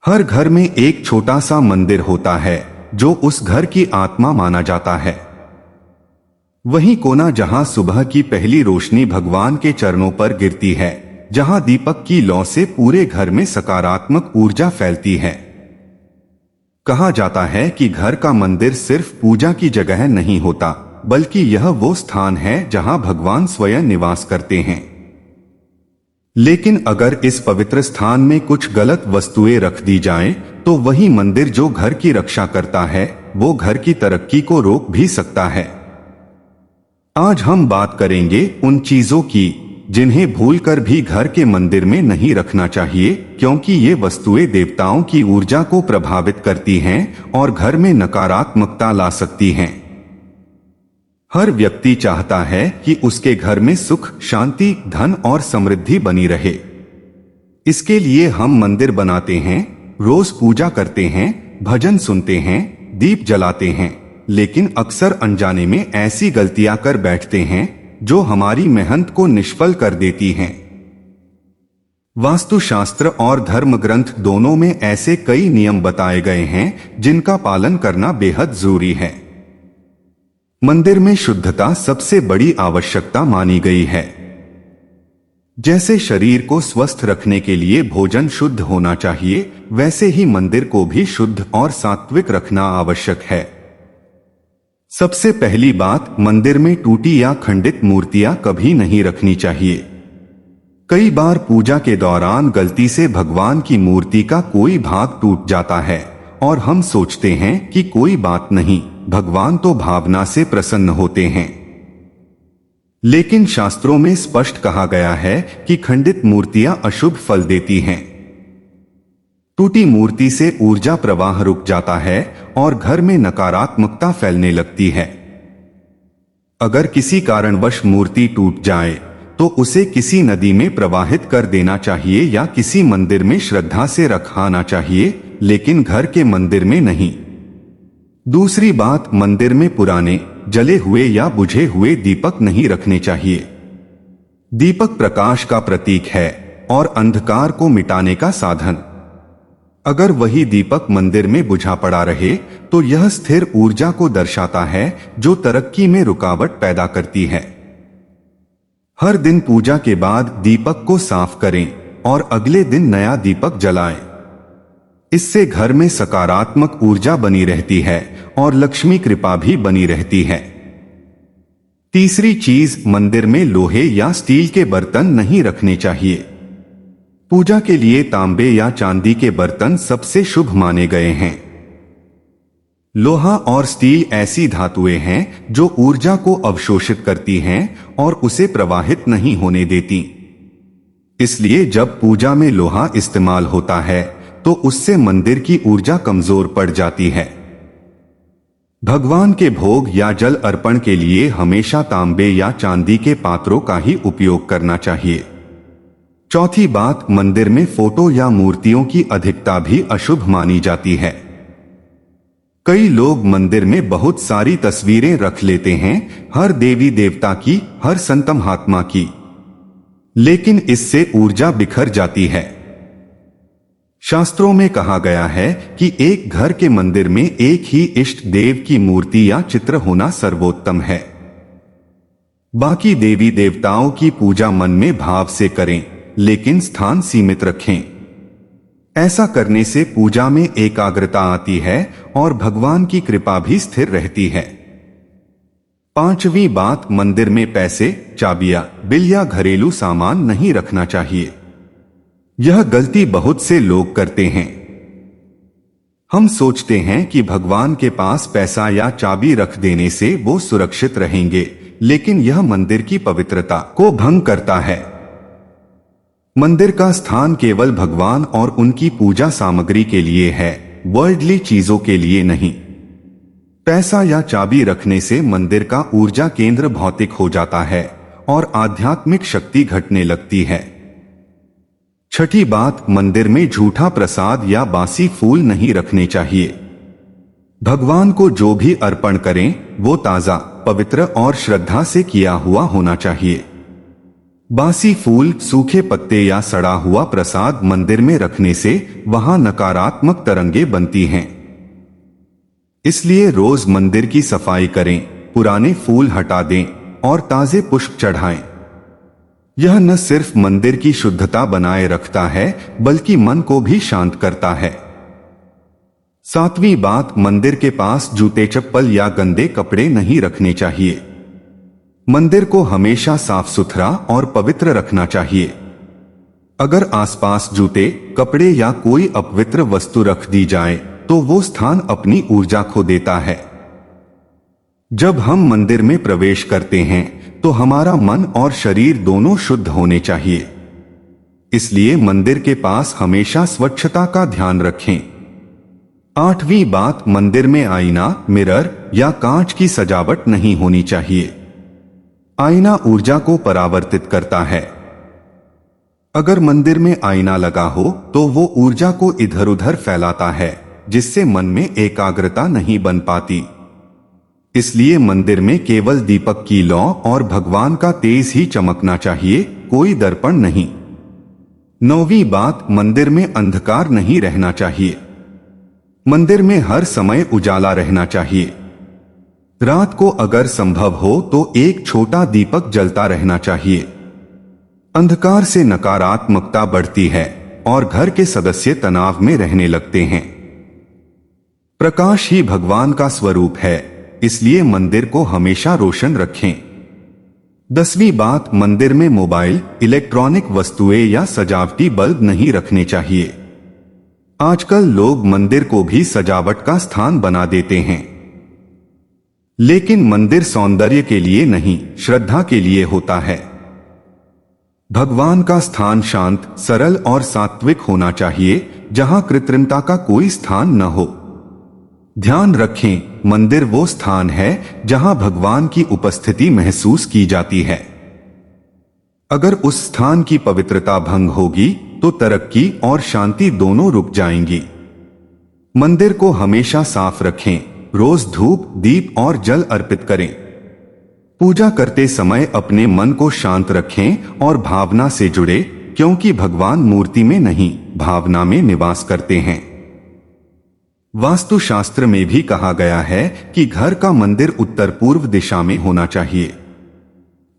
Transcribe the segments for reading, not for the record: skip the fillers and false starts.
हर घर में एक छोटा सा मंदिर होता है जो उस घर की आत्मा माना जाता है। वही कोना जहां सुबह की पहली रोशनी भगवान के चरणों पर गिरती है, जहां दीपक की लौ से पूरे घर में सकारात्मक ऊर्जा फैलती है। कहा जाता है कि घर का मंदिर सिर्फ पूजा की जगह नहीं होता, बल्कि यह वो स्थान है जहां भगवान स्वयं निवास करते हैं। लेकिन अगर इस पवित्र स्थान में कुछ गलत वस्तुएं रख दी जाएं, तो वही मंदिर जो घर की रक्षा करता है, वो घर की तरक्की को रोक भी सकता है। आज हम बात करेंगे उन चीजों की जिन्हें भूलकर भी घर के मंदिर में नहीं रखना चाहिए, क्योंकि ये वस्तुएं देवताओं की ऊर्जा को प्रभावित करती हैं और घर में नकारात्मकता ला सकती हैं। हर व्यक्ति चाहता है कि उसके घर में सुख, शांति, धन और समृद्धि बनी रहे। इसके लिए हम मंदिर बनाते हैं, रोज पूजा करते हैं, भजन सुनते हैं, दीप जलाते हैं, लेकिन अक्सर अनजाने में ऐसी गलतियां कर बैठते हैं जो हमारी मेहनत को निष्फल कर देती हैं। वास्तुशास्त्र और धर्म ग्रंथ दोनों में ऐसे कई नियम बताए गए हैं जिनका पालन करना बेहद जरूरी है। मंदिर में शुद्धता सबसे बड़ी आवश्यकता मानी गई है। जैसे शरीर को स्वस्थ रखने के लिए भोजन शुद्ध होना चाहिए, वैसे ही मंदिर को भी शुद्ध और सात्विक रखना आवश्यक है। सबसे पहली बात, मंदिर में टूटी या खंडित मूर्तियां कभी नहीं रखनी चाहिए। कई बार पूजा के दौरान गलती से भगवान की मूर्ति का कोई भाग टूट जाता है और हम सोचते हैं कि कोई बात नहीं, भगवान तो भावना से प्रसन्न होते हैं। लेकिन शास्त्रों में स्पष्ट कहा गया है कि खंडित मूर्तियां अशुभ फल देती हैं। टूटी मूर्ति से ऊर्जा प्रवाह रुक जाता है और घर में नकारात्मकता फैलने लगती है। अगर किसी कारणवश मूर्ति टूट जाए तो उसे किसी नदी में प्रवाहित कर देना चाहिए या किसी मंदिर में श्रद्धा से रखाना चाहिए, लेकिन घर के मंदिर में नहीं। दूसरी बात, मंदिर में पुराने, जले हुए या बुझे हुए दीपक नहीं रखने चाहिए। दीपक प्रकाश का प्रतीक है और अंधकार को मिटाने का साधन। अगर वही दीपक मंदिर में बुझा पड़ा रहे तो यह स्थिर ऊर्जा को दर्शाता है जो तरक्की में रुकावट पैदा करती है। हर दिन पूजा के बाद दीपक को साफ करें और अगले दिन नया दीपक जलाएं। इससे घर में सकारात्मक ऊर्जा बनी रहती है और लक्ष्मी कृपा भी बनी रहती है। तीसरी चीज, मंदिर में लोहे या स्टील के बर्तन नहीं रखने चाहिए। पूजा के लिए तांबे या चांदी के बर्तन सबसे शुभ माने गए हैं। लोहा और स्टील ऐसी धातुएं हैं जो ऊर्जा को अवशोषित करती हैं और उसे प्रवाहित नहीं होने देती। इसलिए जब पूजा में लोहा इस्तेमाल होता है तो उससे मंदिर की ऊर्जा कमजोर पड़ जाती है। भगवान के भोग या जल अर्पण के लिए हमेशा तांबे या चांदी के पात्रों का ही उपयोग करना चाहिए। चौथी बात, मंदिर में फोटो या मूर्तियों की अधिकता भी अशुभ मानी जाती है। कई लोग मंदिर में बहुत सारी तस्वीरें रख लेते हैं, हर देवी देवता की, हर संत महात्मा की, लेकिन इससे ऊर्जा बिखर जाती है। शास्त्रों में कहा गया है कि एक घर के मंदिर में एक ही इष्ट देव की मूर्ति या चित्र होना सर्वोत्तम है। बाकी देवी देवताओं की पूजा मन में भाव से करें, लेकिन स्थान सीमित रखें। ऐसा करने से पूजा में एकाग्रता आती है और भगवान की कृपा भी स्थिर रहती है। पांचवी बात, मंदिर में पैसे, चाबियां, बिल या घरेलू सामान नहीं रखना चाहिए। यह गलती बहुत से लोग करते हैं। हम सोचते हैं कि भगवान के पास पैसा या चाबी रख देने से वो सुरक्षित रहेंगे, लेकिन यह मंदिर की पवित्रता को भंग करता है। मंदिर का स्थान केवल भगवान और उनकी पूजा सामग्री के लिए है, वर्ल्डली चीजों के लिए नहीं। पैसा या चाबी रखने से मंदिर का ऊर्जा केंद्र भौतिक हो जाता है और आध्यात्मिक शक्ति घटने लगती है। छठी बात, मंदिर में झूठा प्रसाद या बासी फूल नहीं रखने चाहिए। भगवान को जो भी अर्पण करें वो ताजा, पवित्र और श्रद्धा से किया हुआ होना चाहिए। बासी फूल, सूखे पत्ते या सड़ा हुआ प्रसाद मंदिर में रखने से वहां नकारात्मक तरंगें बनती हैं। इसलिए रोज मंदिर की सफाई करें, पुराने फूल हटा दें और ताजे पुष्प चढ़ाएं। यह न सिर्फ मंदिर की शुद्धता बनाए रखता है बल्कि मन को भी शांत करता है। 7वीं बात, मंदिर के पास जूते, चप्पल या गंदे कपड़े नहीं रखने चाहिए। मंदिर को हमेशा साफ सुथरा और पवित्र रखना चाहिए। अगर आसपास जूते, कपड़े या कोई अपवित्र वस्तु रख दी जाए तो वो स्थान अपनी ऊर्जा खो देता है। जब हम मंदिर में प्रवेश करते हैं तो हमारा मन और शरीर दोनों शुद्ध होने चाहिए। इसलिए मंदिर के पास हमेशा स्वच्छता का ध्यान रखें। 8वीं बात, मंदिर में आईना, मिरर या कांच की सजावट नहीं होनी चाहिए। आईना ऊर्जा को परावर्तित करता है। अगर मंदिर में आईना लगा हो तो वो ऊर्जा को इधर उधर फैलाता है, जिससे मन में एकाग्रता नहीं बन पाती। इसलिए मंदिर में केवल दीपक की लौ और भगवान का तेज ही चमकना चाहिए, कोई दर्पण नहीं। 9वीं बात, मंदिर में अंधकार नहीं रहना चाहिए। मंदिर में हर समय उजाला रहना चाहिए। रात को अगर संभव हो तो एक छोटा दीपक जलता रहना चाहिए। अंधकार से नकारात्मकता बढ़ती है और घर के सदस्य तनाव में रहने लगते हैं। प्रकाश ही भगवान का स्वरूप है, इसलिए मंदिर को हमेशा रोशन रखें। 10वीं बात, मंदिर में मोबाइल, इलेक्ट्रॉनिक वस्तुएं या सजावटी बल्ब नहीं रखने चाहिए। आजकल लोग मंदिर को भी सजावट का स्थान बना देते हैं, लेकिन मंदिर सौंदर्य के लिए नहीं, श्रद्धा के लिए होता है। भगवान का स्थान शांत, सरल और सात्विक होना चाहिए, जहां कृत्रिमता का कोई स्थान न हो। ध्यान रखें, मंदिर वो स्थान है जहां भगवान की उपस्थिति महसूस की जाती है। अगर उस स्थान की पवित्रता भंग होगी तो तरक्की और शांति दोनों रुक जाएंगी। मंदिर को हमेशा साफ रखें, रोज धूप, दीप और जल अर्पित करें। पूजा करते समय अपने मन को शांत रखें और भावना से जुड़े, क्योंकि भगवान मूर्ति में नहीं, भावना में निवास करते हैं। वास्तुशास्त्र में भी कहा गया है कि घर का मंदिर उत्तर पूर्व दिशा में होना चाहिए।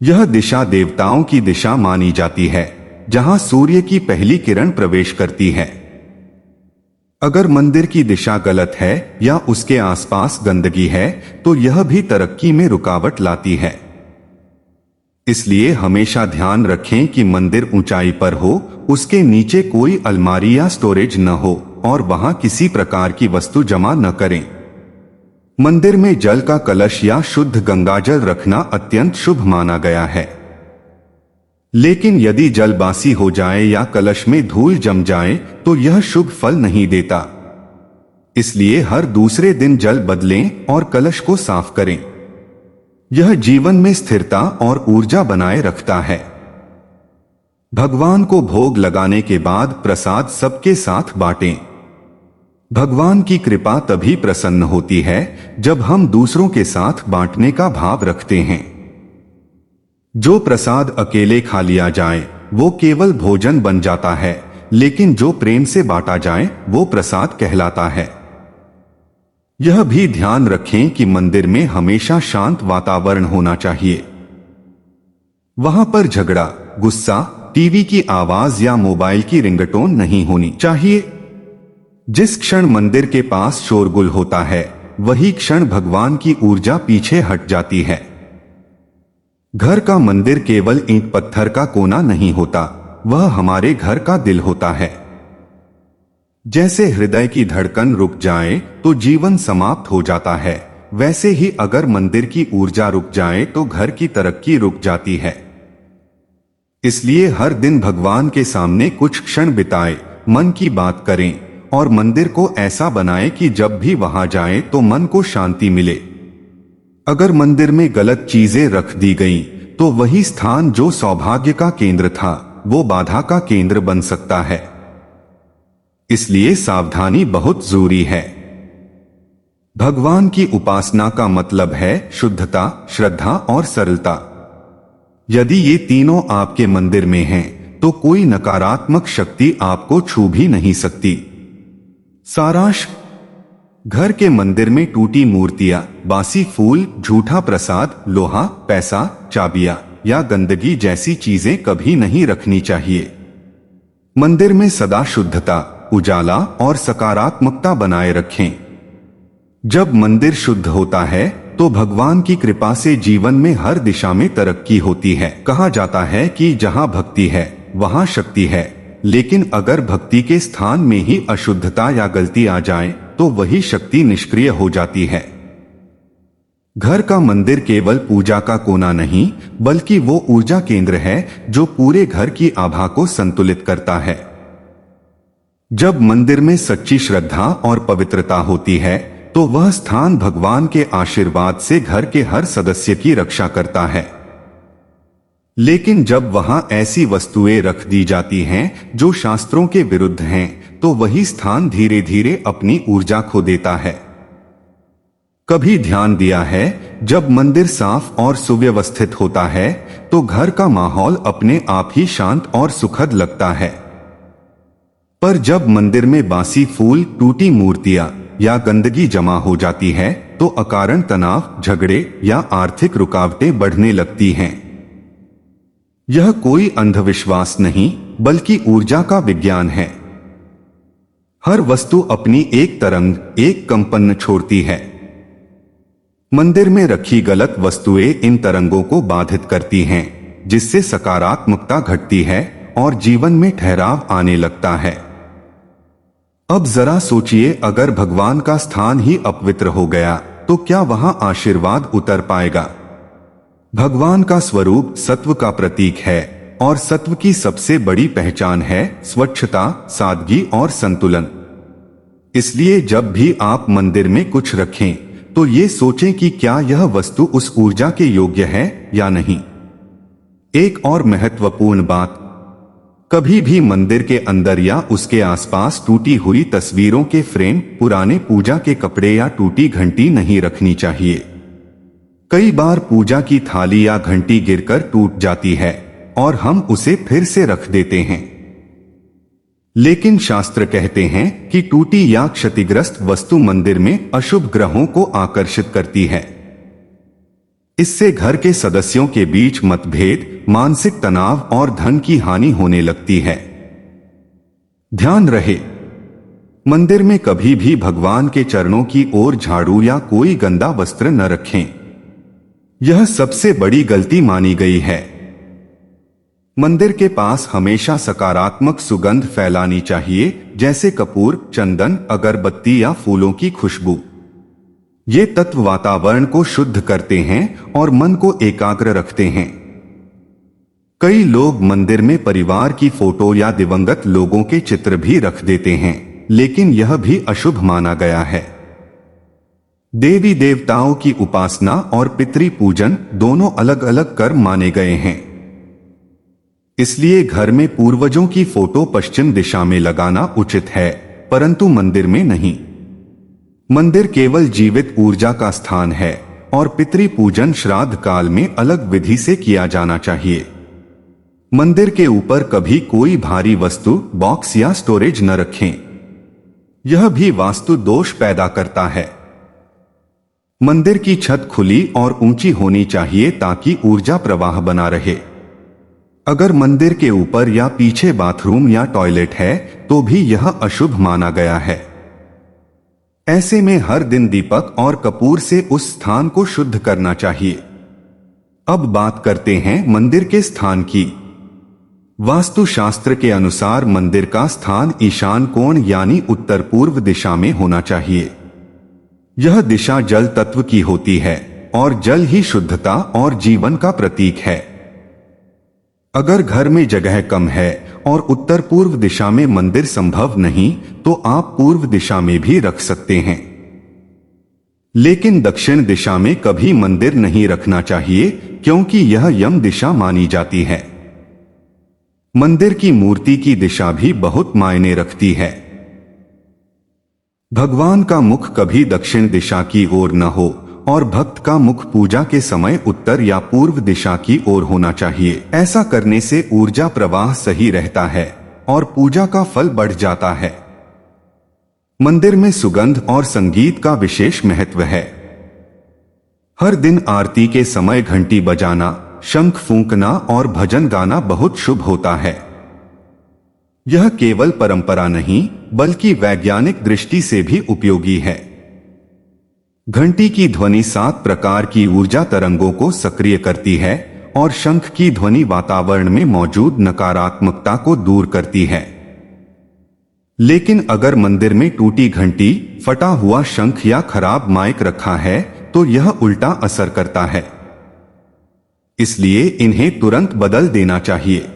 यह दिशा देवताओं की दिशा मानी जाती है, जहां सूर्य की पहली किरण प्रवेश करती है। अगर मंदिर की दिशा गलत है या उसके आसपास गंदगी है तो यह भी तरक्की में रुकावट लाती है। इसलिए हमेशा ध्यान रखें कि मंदिर ऊंचाई पर हो, उसके नीचे कोई अलमारी या स्टोरेज न हो और वहां किसी प्रकार की वस्तु जमा न करें। मंदिर में जल का कलश या शुद्ध गंगाजल रखना अत्यंत शुभ माना गया है। लेकिन यदि जल बासी हो जाए या कलश में धूल जम जाए तो यह शुभ फल नहीं देता। इसलिए हर दूसरे दिन जल बदलें और कलश को साफ करें। यह जीवन में स्थिरता और ऊर्जा बनाए रखता है। भगवान को भोग लगाने के बाद प्रसाद सबके साथ बांटें। भगवान की कृपा तभी प्रसन्न होती है जब हम दूसरों के साथ बांटने का भाव रखते हैं। जो प्रसाद अकेले खा लिया जाए वो केवल भोजन बन जाता है, लेकिन जो प्रेम से बांटा जाए वो प्रसाद कहलाता है। यह भी ध्यान रखें कि मंदिर में हमेशा शांत वातावरण होना चाहिए। वहां पर झगड़ा, गुस्सा, टीवी की आवाज या मोबाइल की रिंगटोन नहीं होनी चाहिए। जिस क्षण मंदिर के पास शोरगुल होता है वही क्षण भगवान की ऊर्जा पीछे हट जाती है। घर का मंदिर केवल ईंट पत्थर का कोना नहीं होता, वह हमारे घर का दिल होता है। जैसे हृदय की धड़कन रुक जाए तो जीवन समाप्त हो जाता है, वैसे ही अगर मंदिर की ऊर्जा रुक जाए तो घर की तरक्की रुक जाती है। इसलिए हर दिन भगवान के सामने कुछ क्षण बिताएं, मन की बात करें और मंदिर को ऐसा बनाएं कि जब भी वहां जाएं तो मन को शांति मिले। अगर मंदिर में गलत चीजें रख दी गईं, तो वही स्थान जो सौभाग्य का केंद्र था वो बाधा का केंद्र बन सकता है। इसलिए सावधानी बहुत जरूरी है। भगवान की उपासना का मतलब है शुद्धता, श्रद्धा और सरलता। यदि ये तीनों आपके मंदिर में हैं, तो कोई नकारात्मक शक्ति आपको छू भी नहीं सकती। सारांश: घर के मंदिर में टूटी मूर्तियां, बासी फूल, झूठा प्रसाद, लोहा, पैसा, चाबियां या गंदगी जैसी चीजें कभी नहीं रखनी चाहिए। मंदिर में सदा शुद्धता, उजाला और सकारात्मकता बनाए रखें। जब मंदिर शुद्ध होता है तो भगवान की कृपा से जीवन में हर दिशा में तरक्की होती है। कहा जाता है कि जहां भक्ति है वहां शक्ति है, लेकिन अगर भक्ति के स्थान में ही अशुद्धता या गलती आ जाए तो वही शक्ति निष्क्रिय हो जाती है। घर का मंदिर केवल पूजा का कोना नहीं, बल्कि वो ऊर्जा केंद्र है जो पूरे घर की आभा को संतुलित करता है। जब मंदिर में सच्ची श्रद्धा और पवित्रता होती है तो वह स्थान भगवान के आशीर्वाद से घर के हर सदस्य की रक्षा करता है। लेकिन जब वहां ऐसी वस्तुएं रख दी जाती हैं जो शास्त्रों के विरुद्ध हैं, तो वही स्थान धीरे धीरे अपनी ऊर्जा खो देता है। कभी ध्यान दिया है, जब मंदिर साफ और सुव्यवस्थित होता है तो घर का माहौल अपने आप ही शांत और सुखद लगता है। पर जब मंदिर में बासी फूल, टूटी मूर्तियां या गंदगी जमा हो जाती है तो अकारण तनाव, झगड़े या आर्थिक रुकावटें बढ़ने लगती हैं। यह कोई अंधविश्वास नहीं, बल्कि ऊर्जा का विज्ञान है। हर वस्तु अपनी एक तरंग, एक कंपन छोड़ती है। मंदिर में रखी गलत वस्तुएं इन तरंगों को बाधित करती हैं, जिससे सकारात्मकता घटती है और जीवन में ठहराव आने लगता है। अब जरा सोचिए, अगर भगवान का स्थान ही अपवित्र हो गया तो क्या वहां आशीर्वाद उतर पाएगा? भगवान का स्वरूप सत्व का प्रतीक है और सत्व की सबसे बड़ी पहचान है स्वच्छता, सादगी और संतुलन। इसलिए जब भी आप मंदिर में कुछ रखें तो ये सोचें कि क्या यह वस्तु उस ऊर्जा के योग्य है या नहीं। एक और महत्वपूर्ण बात, कभी भी मंदिर के अंदर या उसके आसपास टूटी हुई तस्वीरों के फ्रेम, पुराने पूजा के कपड़े या टूटी घंटी नहीं रखनी चाहिए। कई बार पूजा की थाली या घंटी गिरकर टूट जाती है और हम उसे फिर से रख देते हैं। लेकिन शास्त्र कहते हैं कि टूटी या क्षतिग्रस्त वस्तु मंदिर में अशुभ ग्रहों को आकर्षित करती है। इससे घर के सदस्यों के बीच मतभेद, मानसिक तनाव और धन की हानि होने लगती है। ध्यान रहे, मंदिर में कभी भी भगवान के चरणों की ओर झाड़ू या कोई गंदा वस्त्र न रखें। यह सबसे बड़ी गलती मानी गई है। मंदिर के पास हमेशा सकारात्मक सुगंध फैलानी चाहिए, जैसे कपूर, चंदन, अगरबत्ती या फूलों की खुशबू। ये तत्व वातावरण को शुद्ध करते हैं और मन को एकाग्र रखते हैं। कई लोग मंदिर में परिवार की फोटो या दिवंगत लोगों के चित्र भी रख देते हैं, लेकिन यह भी अशुभ माना गया है। देवी देवताओं की उपासना और पितृ पूजन दोनों अलग अलग कर्म माने गए हैं। इसलिए घर में पूर्वजों की फोटो पश्चिम दिशा में लगाना उचित है, परंतु मंदिर में नहीं। मंदिर केवल जीवित ऊर्जा का स्थान है और पितृ पूजन श्राद्ध काल में अलग विधि से किया जाना चाहिए। मंदिर के ऊपर कभी कोई भारी वस्तु, बॉक्स या स्टोरेज न रखें। यह भी वास्तु दोष पैदा करता है। मंदिर की छत खुली और ऊंची होनी चाहिए ताकि ऊर्जा प्रवाह बना रहे। अगर मंदिर के ऊपर या पीछे बाथरूम या टॉयलेट है तो भी यह अशुभ माना गया है। ऐसे में हर दिन दीपक और कपूर से उस स्थान को शुद्ध करना चाहिए। अब बात करते हैं मंदिर के स्थान की। वास्तु शास्त्र के अनुसार मंदिर का स्थान ईशान कोण यानी उत्तर पूर्व दिशा में होना चाहिए। यह दिशा जल तत्व की होती है और जल ही शुद्धता और जीवन का प्रतीक है। अगर घर में जगह कम है और उत्तर पूर्व दिशा में मंदिर संभव नहीं तो आप पूर्व दिशा में भी रख सकते हैं। लेकिन दक्षिण दिशा में कभी मंदिर नहीं रखना चाहिए, क्योंकि यह यम दिशा मानी जाती है। मंदिर की मूर्ति की दिशा भी बहुत मायने रखती है। भगवान का मुख कभी दक्षिण दिशा की ओर न हो और भक्त का मुख पूजा के समय उत्तर या पूर्व दिशा की ओर होना चाहिए। ऐसा करने से ऊर्जा प्रवाह सही रहता है और पूजा का फल बढ़ जाता है। मंदिर में सुगंध और संगीत का विशेष महत्व है। हर दिन आरती के समय घंटी बजाना, शंख फूंकना और भजन गाना बहुत शुभ होता है। यह केवल परंपरा नहीं बल्कि वैज्ञानिक दृष्टि से भी उपयोगी है। घंटी की ध्वनि 7 प्रकार की ऊर्जा तरंगों को सक्रिय करती है और शंख की ध्वनि वातावरण में मौजूद नकारात्मकता को दूर करती है। लेकिन अगर मंदिर में टूटी घंटी, फटा हुआ शंख या खराब माइक रखा है तो यह उल्टा असर करता है। इसलिए इन्हें तुरंत बदल देना चाहिए।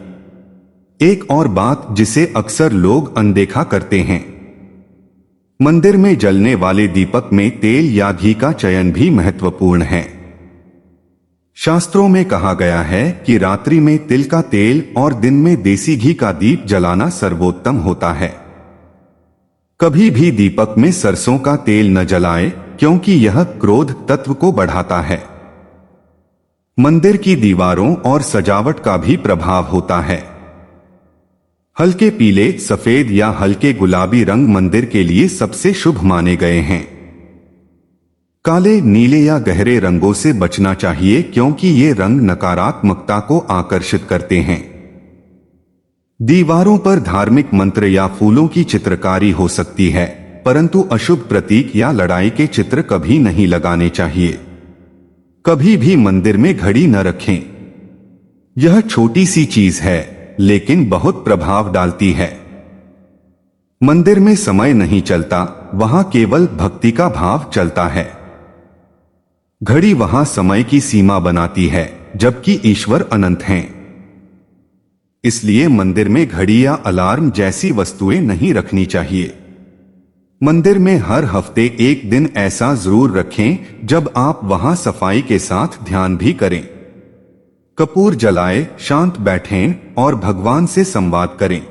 एक और बात जिसे अक्सर लोग अनदेखा करते हैं, मंदिर में जलने वाले दीपक में तेल या घी का चयन भी महत्वपूर्ण है। शास्त्रों में कहा गया है कि रात्रि में तिल का तेल और दिन में देसी घी का दीप जलाना सर्वोत्तम होता है। कभी भी दीपक में सरसों का तेल न जलाएं, क्योंकि यह क्रोध तत्व को बढ़ाता है। मंदिर की दीवारों और सजावट का भी प्रभाव होता है। हल्के पीले, सफेद या हल्के गुलाबी रंग मंदिर के लिए सबसे शुभ माने गए हैं। काले, नीले या गहरे रंगों से बचना चाहिए क्योंकि ये रंग नकारात्मकता को आकर्षित करते हैं। दीवारों पर धार्मिक मंत्र या फूलों की चित्रकारी हो सकती है, परंतु अशुभ प्रतीक या लड़ाई के चित्र कभी नहीं लगाने चाहिए। कभी भी मंदिर में घड़ी न रखें। यह छोटी सी चीज है लेकिन बहुत प्रभाव डालती है। मंदिर में समय नहीं चलता, वहां केवल भक्ति का भाव चलता है। घड़ी वहां समय की सीमा बनाती है, जबकि ईश्वर अनंत हैं। इसलिए मंदिर में घड़ी या अलार्म जैसी वस्तुएं नहीं रखनी चाहिए। मंदिर में हर हफ्ते एक दिन ऐसा जरूर रखें जब आप वहां सफाई के साथ ध्यान भी करें। कपूर जलाएं, शांत बैठें और भगवान से संवाद करें।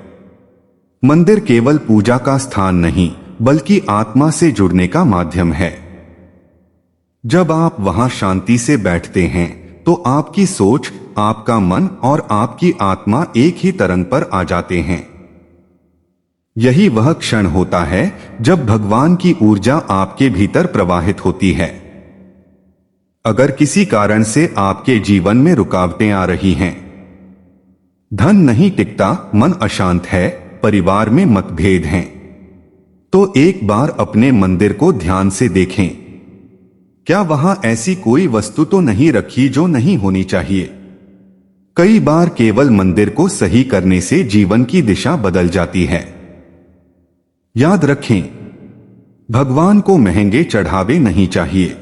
मंदिर केवल पूजा का स्थान नहीं बल्कि आत्मा से जुड़ने का माध्यम है। जब आप वहां शांति से बैठते हैं तो आपकी सोच, आपका मन और आपकी आत्मा एक ही तरंग पर आ जाते हैं। यही वह क्षण होता है जब भगवान की ऊर्जा आपके भीतर प्रवाहित होती है। अगर किसी कारण से आपके जीवन में रुकावटें आ रही हैं, धन नहीं टिकता, मन अशांत है, परिवार में मतभेद हैं, तो एक बार अपने मंदिर को ध्यान से देखें। क्या वहां ऐसी कोई वस्तु तो नहीं रखी जो नहीं होनी चाहिए? कई बार केवल मंदिर को सही करने से जीवन की दिशा बदल जाती है। याद रखें, भगवान को महंगे चढ़ावे नहीं चाहिए।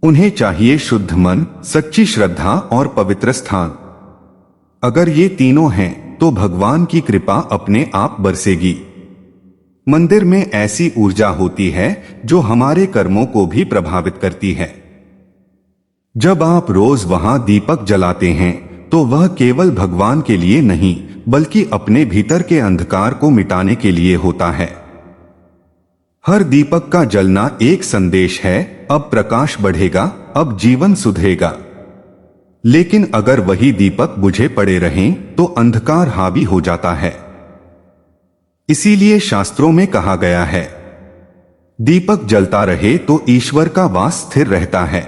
उन्हें चाहिए शुद्ध मन, सच्ची श्रद्धा और पवित्र स्थान। अगर ये तीनों हैं तो भगवान की कृपा अपने आप बरसेगी। मंदिर में ऐसी ऊर्जा होती है जो हमारे कर्मों को भी प्रभावित करती है। जब आप रोज वहां दीपक जलाते हैं तो वह केवल भगवान के लिए नहीं बल्कि अपने भीतर के अंधकार को मिटाने के लिए होता है। हर दीपक का जलना एक संदेश है, अब प्रकाश बढ़ेगा, अब जीवन सुधरेगा। लेकिन अगर वही दीपक बुझे पड़े रहें तो अंधकार हावी हो जाता है। इसीलिए शास्त्रों में कहा गया है, दीपक जलता रहे तो ईश्वर का वास स्थिर रहता है।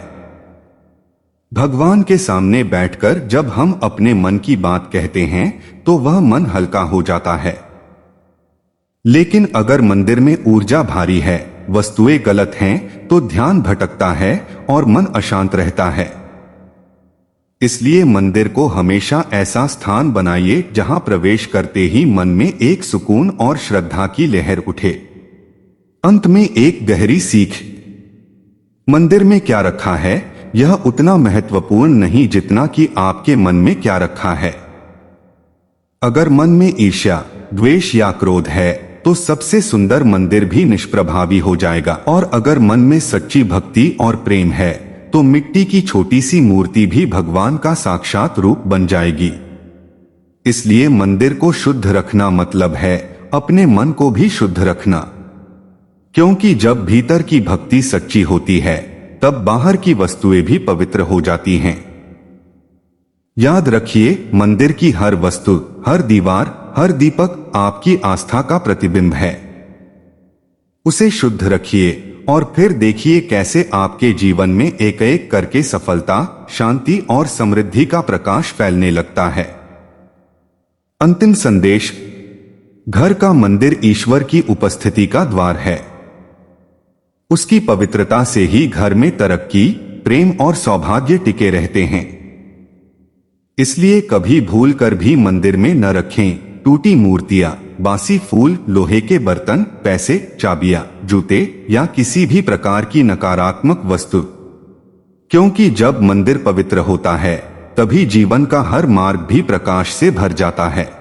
भगवान के सामने बैठकर जब हम अपने मन की बात कहते हैं तो वह मन हल्का हो जाता है। लेकिन अगर मंदिर में ऊर्जा भारी है, वस्तुएं गलत हैं, तो ध्यान भटकता है और मन अशांत रहता है। इसलिए मंदिर को हमेशा ऐसा स्थान बनाइए जहां प्रवेश करते ही मन में एक सुकून और श्रद्धा की लहर उठे। अंत में एक गहरी सीख, मंदिर में क्या रखा है यह उतना महत्वपूर्ण नहीं जितना कि आपके मन में क्या रखा है। अगर मन में ईर्ष्या, द्वेष या क्रोध है तो सबसे सुंदर मंदिर भी निष्प्रभावी हो जाएगा। और अगर मन में सच्ची भक्ति और प्रेम है तो मिट्टी की छोटी सी मूर्ति भी भगवान का साक्षात रूप बन जाएगी। इसलिए मंदिर को शुद्ध रखना मतलब है अपने मन को भी शुद्ध रखना, क्योंकि जब भीतर की भक्ति सच्ची होती है तब बाहर की वस्तुएं भी पवित्र हो जाती हैं। याद रखिए, मंदिर की हर वस्तु, हर दीवार, हर दीपक आपकी आस्था का प्रतिबिंब है। उसे शुद्ध रखिए और फिर देखिए कैसे आपके जीवन में एक एक करके सफलता, शांति और समृद्धि का प्रकाश फैलने लगता है। अंतिम संदेश। घर का मंदिर ईश्वर की उपस्थिति का द्वार है। उसकी पवित्रता से ही घर में तरक्की, प्रेम और सौभाग्य टिके रहते हैं। इसलिए कभी भूल कर भी मंदिर में न रखें टूटी मूर्तियां, बासी फूल, लोहे के बर्तन, पैसे, चाबियां, जूते या किसी भी प्रकार की नकारात्मक वस्तु। क्योंकि जब मंदिर पवित्र होता है तभी जीवन का हर मार्ग भी प्रकाश से भर जाता है।